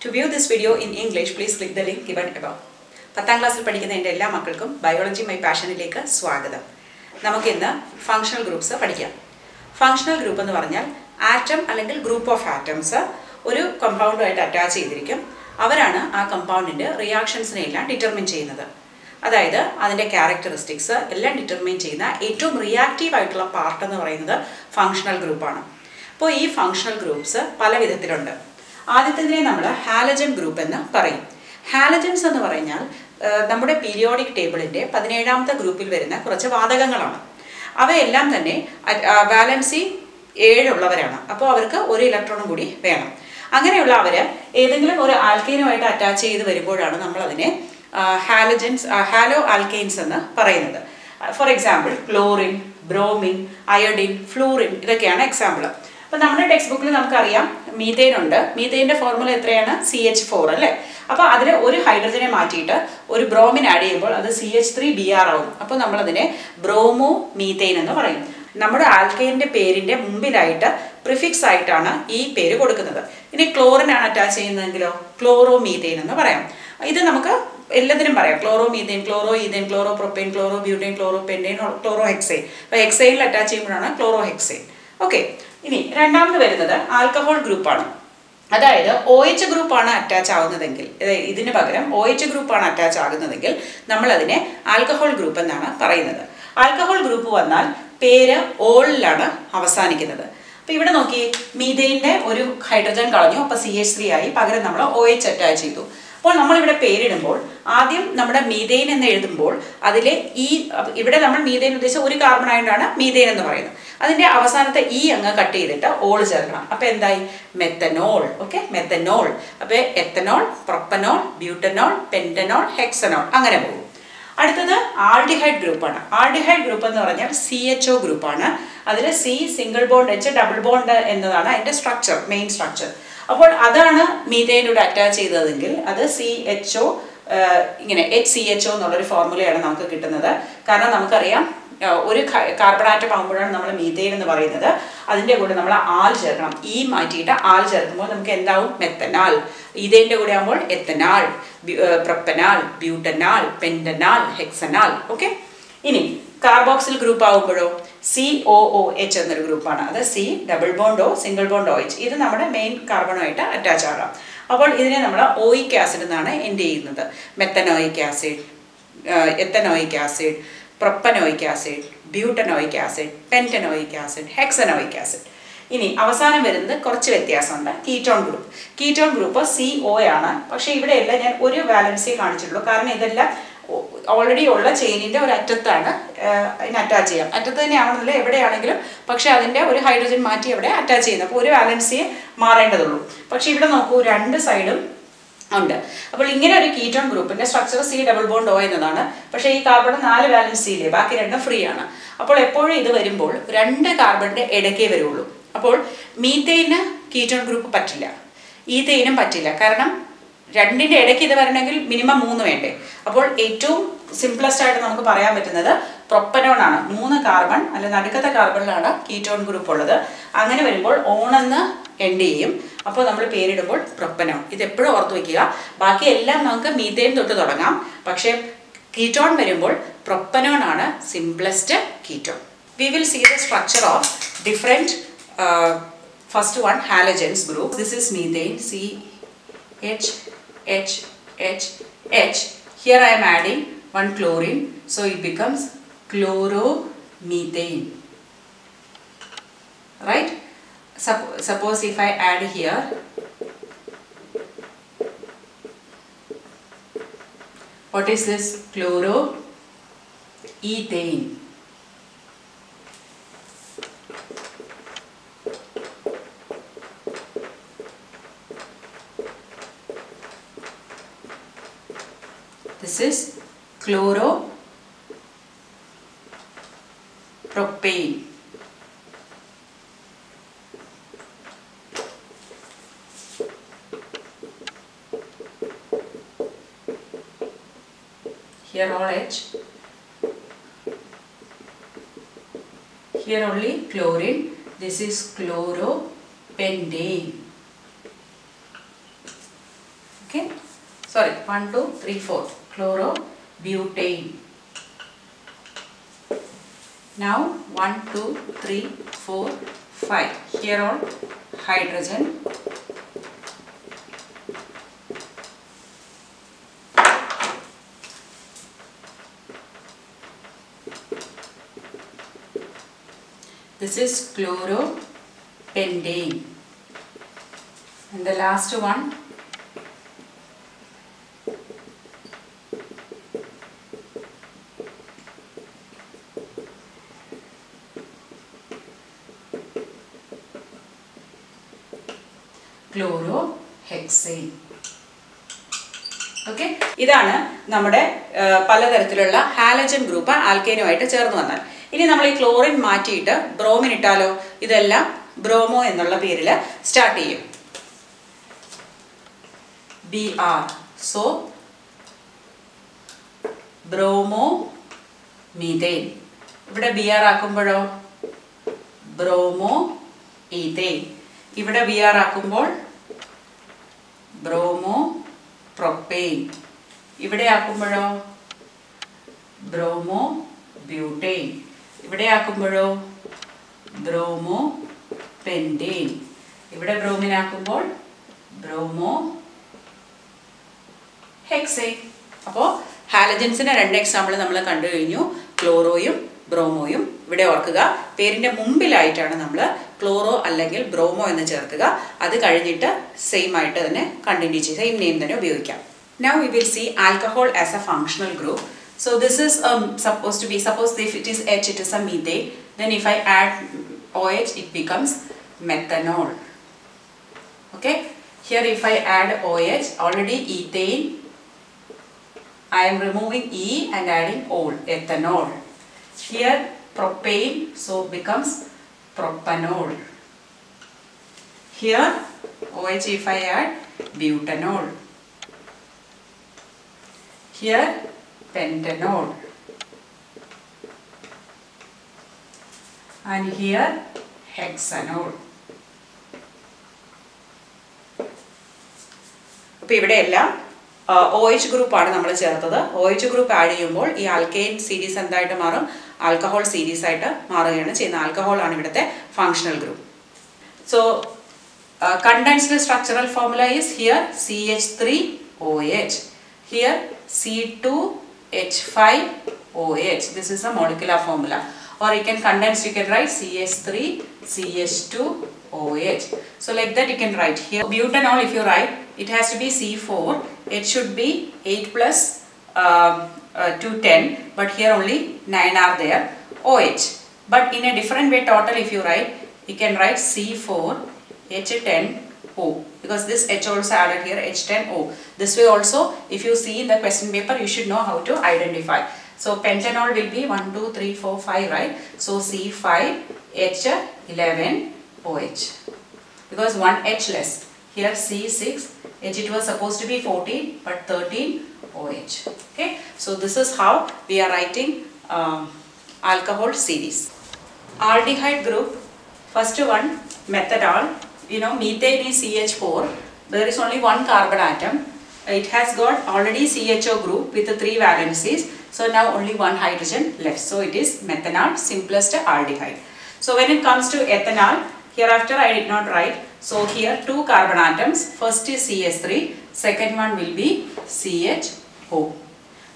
To view this video in English, please click the link given above. 10th ക്ലാസ്സിൽ പഠിക്കുന്ന എൻ്റെ എല്ലാ മക്കൾക്കും ബയോളജി മൈ പാഷനിലേക്ക് സ്വാഗതം. നമുക്ക് ഇന്ന് ഫങ്ഷണൽ ഗ്രൂപ്പ്സ് പഠിക്കാം. ഫങ്ഷണൽ ഗ്രൂപ്പ് എന്ന് പറഞ്ഞാൽ ആറ്റം അല്ലെങ്കിൽ ഗ്രൂപ്പ് ഓഫ് ആറ്റംസ് ഒരു കമ്പൗണ്ടുമായിട്ട് അറ്റാച്ച് ചെയ്തിരിക്കും. അവരാണ് ആ കമ്പൗണ്ടിൻ്റെ റിയാക്ഷൻസിനെ എല്ലാം ഡിറ്റർമിൻ ചെയ്യുന്നത്. അതായത് അതിൻ്റെ ക്യാരക്ടറിസ്റ്റിക്സ് എല്ലാം ഡിറ്റർമിൻ ചെയ്യുന്ന ഏറ്റവും റിയാക്റ്റീവ് ആയിട്ടുള്ള പാർട്ട് എന്ന് പറയുന്നത് ഫങ്ഷണൽ ഗ്രൂപ്പാണ്. അപ്പോൾ ഈ ഫങ്ഷണൽ ഗ്രൂപ്പ്സ് പല വിധത്തിലുണ്ട്. ആദ്യത്തേതിനെ നമ്മൾ ഹാലജൻ ഗ്രൂപ്പ് എന്ന് പറയും. ഹാലജൻസ് എന്ന് പറഞ്ഞാൽ നമ്മുടെ പീരിയോഡിക് ടേബിളിൻ്റെ 17ാമത്തെ ഗ്രൂപ്പിൽ വരുന്ന കുറച്ച് വാതകങ്ങളാണ്. അവയെല്ലാം തന്നെ വാലൻസി 7 ഉള്ളവരാണ്. അപ്പോൾ അവർക്ക് ഒരു ഇലക്ട്രോണും കൂടി വേണം. അങ്ങനെയുള്ള അവർ ഏതെങ്കിലും ഒരു ആൽക്കൈനുമായിട്ട് അറ്റാച്ച് ചെയ്ത് വരുമ്പോഴാണ് നമ്മളതിനെ ഹാലോ ആൽക്കൈൻസ് എന്ന് പറയുന്നത്. For example chlorine, bromine, iodine, fluorine ഇതൊക്കെയാണ് എക്സാമ്പിൾ. അപ്പോൾ നമ്മുടെ ടെക്സ്റ്റ് ബുക്കിൽ നമുക്കറിയാം മീഥെയിൻ ഉണ്ട്. മീഥെയിൻ്റെ ഫോർമുല എത്രയാണ്? CH4 അല്ലേ? അപ്പോൾ അതിൽ ഒരു ഹൈഡ്രജനെ മാറ്റിയിട്ട് ഒരു ബ്രോമിൻ ആഡ് ചെയ്യുമ്പോൾ അത് CH3Br ആവും. അപ്പോൾ നമ്മളതിനെ ബ്രോമോ മീഥെയിൻ എന്ന് പറയും. നമ്മുടെ ആൽക്കൈനിൻ്റെ പേരിൻ്റെ മുമ്പിലായിട്ട് പ്രിഫിക്സ് ആയിട്ടാണ് ഈ പേര് കൊടുക്കുന്നത്. ഇനി ക്ലോറിൻ ആണ് അറ്റാച്ച് ചെയ്യുന്നതെങ്കിലോ ക്ലോറോ മീഥെയിൻ എന്ന് പറയാം. ഇത് നമുക്ക് എല്ലാത്തിനും പറയാം. Chloro methane, chloro ethane, chloro propyne, chloro butyne, chloro pentane, chloro hexyne. അപ്പോൾ ഹെക്സൈനിൽ അറ്റാച്ച് ചെയ്യുമ്പോഴാണ് ക്ലോറോ ഹെക്സൈൻ. ഓക്കെ, ഇനി രണ്ടാമത് വരുന്നത് ആൽക്കഹോൾ ഗ്രൂപ്പാണ്. അതായത് OH ഗ്രൂപ്പാണ് അറ്റാച്ച് ആവുന്നതെങ്കിൽ, ഇതിന് പകരം OH ഗ്രൂപ്പാണ് അറ്റാച്ച് ആകുന്നതെങ്കിൽ നമ്മളതിനെ ആൽക്കഹോൾ ഗ്രൂപ്പ് എന്നാണ് പറയുന്നത്. ആൽക്കഹോൾ ഗ്രൂപ്പ് വന്നാൽ പേര് ഓളിലാണ് അവസാനിക്കുന്നത്. അപ്പോൾ ഇവിടെ നോക്കി, മീഥെയിൻ്റെ ഒരു ഹൈഡ്രജൻ കളഞ്ഞു, അപ്പോൾ CH3 ആയി. പകരം നമ്മൾ OH അറ്റാച്ച് ചെയ്തു. അപ്പോൾ നമ്മളിവിടെ പേരിടുമ്പോൾ ആദ്യം നമ്മുടെ മീഥെയിൻ എന്ന് എഴുതുമ്പോൾ അതിലെ ഇവിടെ നമ്മൾ മീഥെയിൻ ഉദ്ദേശിച്ച ഒരു കാർബൺ ആയിട്ടാണ് മീഥെയിൻ എന്ന് പറയുന്നത്. അതിൻ്റെ അവസാനത്തെ അങ്ങ് കട്ട് ചെയ്തിട്ട് ഓൾ ചേർക്കണം. അപ്പോൾ എന്തായി? മെത്തനോൾ. Okay, methanol. അപ്പോൾ എത്തനോൾ, പ്രൊപ്പനോൾ, ബ്യൂട്ടനോൾ, പെൻറ്റനോൾ, ഹെക്സനോൾ അങ്ങനെ പോകും. അടുത്തത് ആൾഡിഹൈഡ് ഗ്രൂപ്പാണ്. ആൾഡിഹൈഡ് ഗ്രൂപ്പ് എന്ന് പറഞ്ഞാൽ CHO ഗ്രൂപ്പാണ്. അതിൽ C single bond H double bond എന്നതാണ് അതിൻ്റെ സ്ട്രക്ചർ, മെയിൻ സ്ട്രക്ചർ. അപ്പോൾ അതാണ് മീഥെയിനോട് അറ്റാച്ച് ചെയ്തതെങ്കിൽ അത് CHO, ഇങ്ങനെ HCHO എന്നുള്ളൊരു ഫോർമുലയാണ് നമുക്ക് കിട്ടുന്നത്. കാരണം നമുക്കറിയാം ഒരു കാർബൺ ആറ്റം ആകുമ്പോഴാണ് നമ്മൾ മീഥെയിൻ എന്ന് പറയുന്നത്. അതിൻ്റെ കൂടെ നമ്മൾ ആൽ ചേർക്കണം. മാറ്റിയിട്ട് ആൽ ചേർക്കുമ്പോൾ നമുക്ക് എന്താവും? മെത്തനാൽ. ഈഥെയിൻ്റെ കൂടെ ആകുമ്പോൾ എത്തനാൽ, പ്രൊപ്പനാൽ, ബ്യൂട്ടനാൽ, പെൻറ്റനാൽ, ഹെക്സനാൽ. ഓക്കെ, ഇനി കാർബോക്സിൽ ഗ്രൂപ്പ് ആകുമ്പോഴോ COOH എന്നൊരു ഗ്രൂപ്പാണ്. അത് C double bond O single bond OH. ഇത് നമ്മുടെ മെയിൻ കാർബണുമായിട്ട് അറ്റാച്ച് ആകാം. അപ്പോൾ ഇതിനെ നമ്മൾ ഓയിക് ആസിഡ് എന്നാണ് എൻഡ് ചെയ്യുന്നത്. Methanoic acid, ethanoic acid, propanoic acid, butanoic acid, pentanoic acid, hexanoic acid. ഇനി അവസാനം വരുന്നത് കുറച്ച് വ്യത്യാസമുണ്ട്. Ketone group. Ketone group CO ആണ്. പക്ഷേ ഇവിടെയെല്ലാം ഞാൻ ഒരു വാലൻസി കാണിച്ചിട്ടുള്ളൂ. കാരണം ഇതെല്ലാം ഓൾറെഡി ഉള്ള ചെയിനിൻ്റെ ഒരു അറ്റത്താണ് അതിന് അറ്റാച്ച് ചെയ്യാം. അറ്റത്ത് തന്നെയാണെന്നില്ല, എവിടെയാണെങ്കിലും. പക്ഷേ അതിൻ്റെ ഒരു ഹൈഡ്രജൻ മാറ്റി അവിടെ അറ്റാച്ച് ചെയ്യുന്നത്. അപ്പോൾ ഒരു വാലൻസിയെ മാറേണ്ടതുള്ളൂ. പക്ഷേ ഇവിടെ നോക്കൂ, രണ്ട് സൈഡും ഉണ്ട്. അപ്പോൾ ഇങ്ങനെ ഒരു കീറ്റോൺ ഗ്രൂപ്പിൻ്റെ structure C double bond O എന്നതാണ്. പക്ഷേ ഈ കാർബൺ 4 വാലൻസിയില്ലേ, ബാക്കി 2 ഫ്രീ ആണ്. അപ്പോൾ എപ്പോഴും ഇത് വരുമ്പോൾ 2 കാർബണിൻ്റെ ഇടയ്ക്കേ വരുള്ളൂ. അപ്പോൾ മീഥെയിന് കീറ്റോൺ ഗ്രൂപ്പ് പറ്റില്ല, ഈഥെയിനും പറ്റില്ല. കാരണം 2ൻ്റെ ഇടയ്ക്ക് ഇത് വരണമെങ്കിൽ മിനിമം 3 വേണ്ടേ. അപ്പോൾ ഏറ്റവും സിംപ്ലസ്റ്റ് ആയിട്ട് നമുക്ക് പറയാൻ പറ്റുന്നത് പ്രൊപ്പനോൺ ആണ്. 3 കാർബൺ അല്ല, നടുക്കത്തെ കാർബണിലാണ് കീറ്റോൺ ഗ്രൂപ്പ് ഉള്ളത്. അങ്ങനെ വരുമ്പോൾ ഓണെന്ന് എൻഡ് ചെയ്യും. അപ്പോൾ നമ്മൾ പേരിടുമ്പോൾ പ്രൊപ്പനോൺ. ഇതെപ്പോഴും ഓർത്ത് വയ്ക്കുക. ബാക്കി എല്ലാം നമുക്ക് മീഥെയിൻ തൊട്ട് തുടങ്ങാം. പക്ഷേ കീറ്റോൺ വരുമ്പോൾ പ്രൊപ്പനോൺ ആണ് simplest ketone. We will see the structure of different first one halogens group. This is methane, CH, H, H, H. Here I am adding one chlorine, so it becomes chloromethane. Right? Suppose if I add here, what is this? Chloroethane. This is chloropropane. Here all H. Here only chlorine. This is chloropentane. Okay, sorry, 1, 2, 3, 4, chlorobutane. Now 1, 2, 3, 4, 5. Here all hydrogen. This is chloropentane. And the last one, chlorohexane. Okay, ഇതാണ് നമ്മുടെ പലതരത്തിലുള്ള halogen group ആൽക്കേനുമായിട്ട് ചേർന്ന് വന്നാൽ. ഇനി നമ്മൾ ഈ chlorine മാറ്റിയിട്ട് bromine ഇട്ടാലോ? ഇതെല്ലാം ബ്രോമോ എന്നുള്ള പേരിൽ സ്റ്റാർട്ട് ചെയ്യും. Br. So bromo methane. ഇവിടെ Br ആക്കുമ്പോഴോ ബ്രോമോ ഈഥേൻ. ഇവിടെ Br ആക്കുമ്പോൾ ബ്രോമോ പ്രൊപ്പെയിൻ. ഇവിടെ ആക്കുമ്പോഴോ ബ്രോമോ ബ്യൂട്ടേൻ. ഇവിടെ ആക്കുമ്പോഴോ ബ്രോമോ പെൻറ്റേൻ. ഇവിടെ ബ്രോമിൻ ആക്കുമ്പോൾ ബ്രോമോ ഹെക്സേൻ. അപ്പോൾ ഹാലജൻസിന് 2 എക്സാമ്പിൾ നമ്മൾ കണ്ടു കഴിഞ്ഞു, ക്ലോറോയും ബ്രോമോയും. ഇവിടെ ഓർക്കുക, പേരിൻ്റെ മുമ്പിലായിട്ടാണ് നമ്മൾ ക്ലോറോ അല്ലെങ്കിൽ ബ്രോമോ എന്ന് ചേർക്കുക. അത് കഴിഞ്ഞിട്ട് സെയിം ആയിട്ട് തന്നെ കണ്ടിന്യൂ ചെയ്ത് സെയിം നെയിം തന്നെ ഉപയോഗിക്കാം. Now we will see alcohol as a functional group. So this is supposed to be, suppose if it is H, it is a methane. Then if I add OH, it becomes methanol. Okay. Here if I add OH, already ethane, I am removing E and adding ol, ethanol. Here propane, so becomes propanol. Here OH if I add butanol. Here pentanol. And here hexanol. അപ്പോൾ ഇവിടെ എല്ലാം OH ഗ്രൂപ്പാണ് നമ്മൾ ചേർത്തത്. OH group add ചെയ്യുമ്പോൾ ഈ alkane series എന്തായിട്ട് മാറും? ആൽക്കഹോൾ സീരീസ് ആയിട്ട് മാറുകയാണ് ചെയ്യുന്നത്. ആൽക്കഹോൾ ആണ് ഇവിടുത്തെ functional group. So condensed structural formula is here CH3OH. Here C2H5OH. This is a molecular formula. Or you can condense, you can write CH3CH2OH. So like that you can write here. Butanol, if you write, it has to be C4. It should be 8 plus 2, 10. But here only 9 are there. OH. But in a different way total if you write, you can write C4H10O. Because this H also added here, H10O. This way also, if you see in the question paper, you should know how to identify. So pentanol will be 1, 2, 3, 4, 5, right? So C5H11OH. Because 1 H less. Here C6H, it was supposed to be 14, but 13OH. Okay? So this is how we are writing alcohol series. Aldehyde group, first one, methanol. You know, methane is CH4. There is only one carbon atom. It has got already CHO group with 3 valencies. So now only one hydrogen left. So it is methanol, simplest aldehyde. So when it comes to ethanol, hereafter I did not write. So here 2 carbon atoms. First is CH3. Second one will be CHO.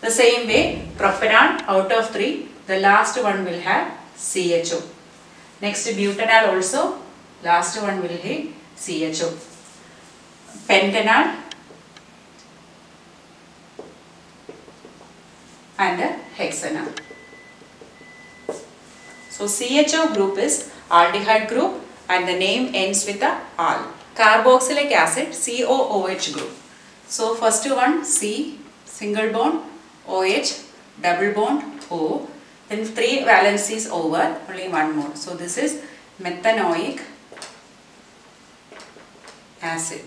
The same way, propanol, out of 3, the last one will have CHO. Next butanol also. Last one will be CHO. Pentanol and hexanol. So CHO group is aldehyde group and the name ends with a al. Carboxylic acid, COOH group. So first one C, single bond, OH, double bond, O. Then 3 valencies over, only one more. So this is methanoic acid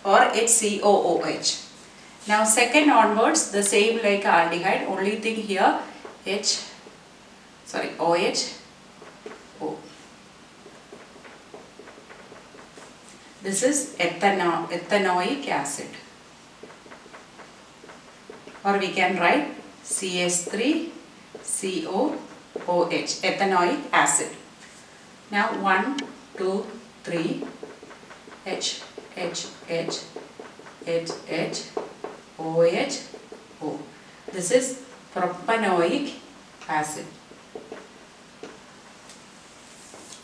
or HCOOH. Now second onwards, the same like aldehyde, only thing here OH, O. This is ethanoic acid. or we can write CH3COOH, ethanoic acid. Now 1, 2, 3, H, H, H, H, H, OH, O. This is propanoic acid.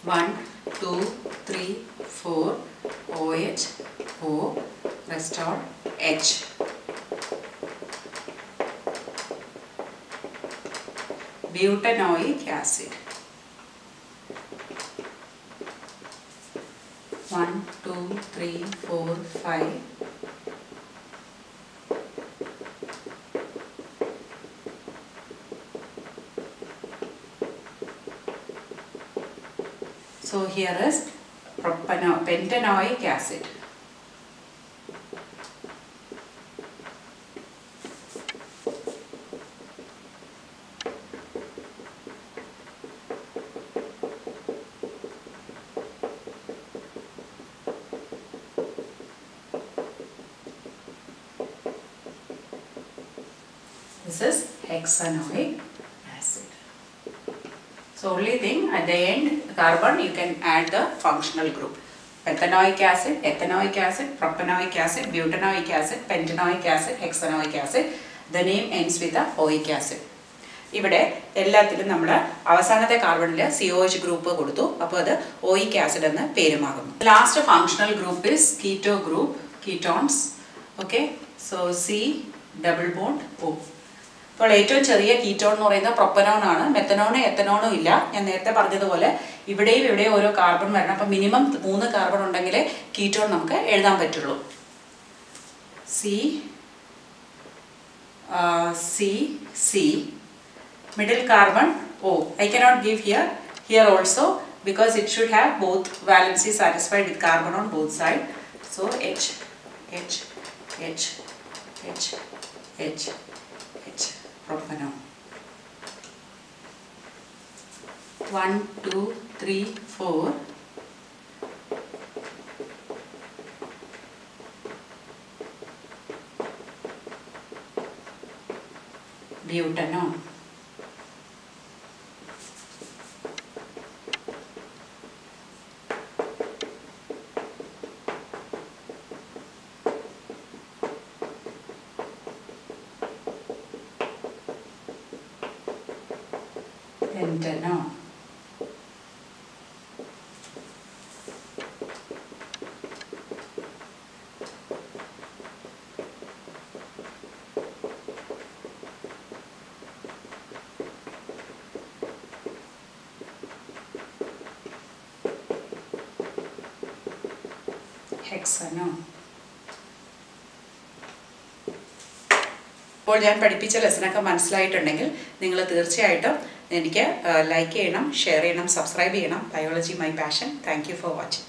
1, 2, 3, 4, OH, O, rest all H. Butanoic acid. 1, 2, 3, 4, 5. So here is pentanoic acid. This is hexanoic acid. So only thing at the end carbon you can add the functional group. Ethanoic acid, ethanoic acid, propanoic acid, butanoic acid, pentanoic acid, hexanoic acid. The name ends with a oic acid. ഇവിടെ എല്ലാത്തിലും നമ്മൾ അവസാനത്തെ കാർബണിൽ COH group കൊടുത്തു. അപ്പോൾ അത് oic acid എന്ന് പേര് മാറുന്നു. Last functional group is keto group, ketones. Okay, so C double bond O. അപ്പോൾ ഏറ്റവും ചെറിയ കീറ്റോൺ എന്ന് പറയുന്നത് പ്രൊപ്പനോൺ ആണ്. മെത്തനോണും എത്തനോണും ഇല്ല. ഞാൻ നേരത്തെ പറഞ്ഞതുപോലെ ഇവിടെയും ഓരോ കാർബൺ വരണം. അപ്പോൾ മിനിമം 3 കാർബൺ ഉണ്ടെങ്കിലേ കീറ്റോൺ നമുക്ക് എഴുതാൻ പറ്റുള്ളൂ. C middle carbon O. I cannot give here also because it should have both valency satisfied with carbon on both sides. So H, H, H, H, H, H. Propanone. 1, 2, 3, 4. Butanone. Pentanone. Hexanone. ഇപ്പോൾ ഞാൻ പഠിപ്പിച്ച ലെസനൊക്കെ മനസ്സിലായിട്ടുണ്ടെങ്കിൽ നിങ്ങൾ തീർച്ചയായിട്ടും എനിക്ക് like ചെയ്യണം, share ചെയ്യണം, subscribe ചെയ്യണം. Biology my passion. Thank you for watching.